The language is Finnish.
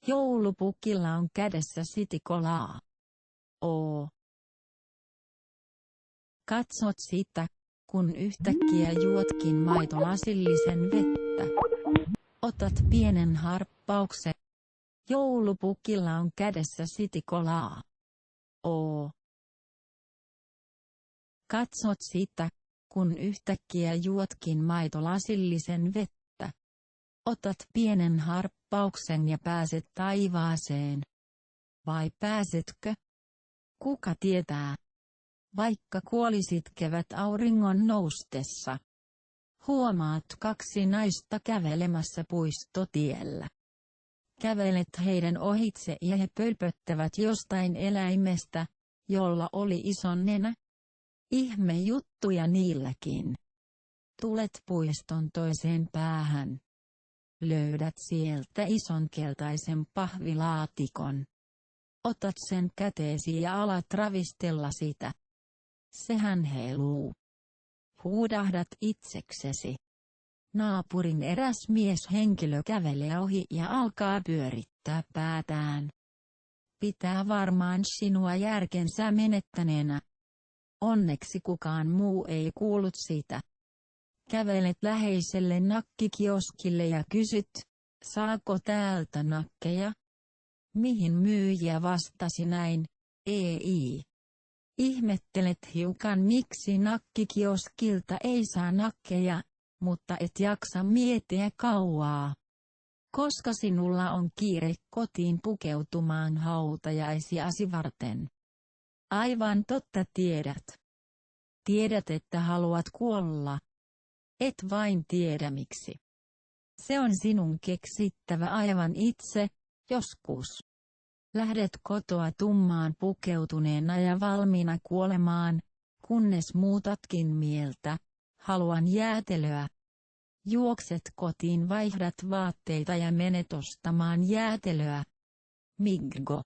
Joulupukilla on kädessä sitikolaa. Oo. Katsot sitä, kun yhtäkkiä juotkin maitolasillisen vettä. Otat pienen harppauksen. Joulupukilla on kädessä sitikolaa. Oo. Katsot sitä, kun yhtäkkiä juotkin maitolasillisen vettä. Otat pienen harppauksen ja pääset taivaaseen. Vai pääsetkö? Kuka tietää? Vaikka kuolisit kevät-auringon noustessa. Huomaat kaksi naista kävelemässä puistotiellä. Kävelet heidän ohitse ja he pölpöttävät jostain eläimestä, jolla oli iso nenä. Ihme juttuja niilläkin. Tulet puiston toiseen päähän. Löydät sieltä ison keltaisen pahvilaatikon. Otat sen käteesi ja alat ravistella sitä. Sehän heiluu. Huudahdat itseksesi. Naapurin eräs mieshenkilö kävelee ohi ja alkaa pyörittää päätään. Pitää varmaan sinua järkensä menettäneenä. Onneksi kukaan muu ei kuullut sitä. Kävelet läheiselle nakkikioskille ja kysyt, saako täältä nakkeja? Mihin myyjä vastasi näin, ei. Ihmettelet hiukan miksi nakkikioskilta ei saa nakkeja, mutta et jaksa miettiä kauaa. Koska sinulla on kiire kotiin pukeutumaan hautajaisiasi varten. Aivan totta tiedät. Tiedät että haluat kuolla. Et vain tiedä miksi. Se on sinun keksittävä aivan itse, joskus. Lähdet kotoa tummaan pukeutuneena ja valmiina kuolemaan, kunnes muutatkin mieltä, haluan jäätelöä. Juokset kotiin vaihdat vaatteita ja menet ostamaan jäätelöä. Miggo.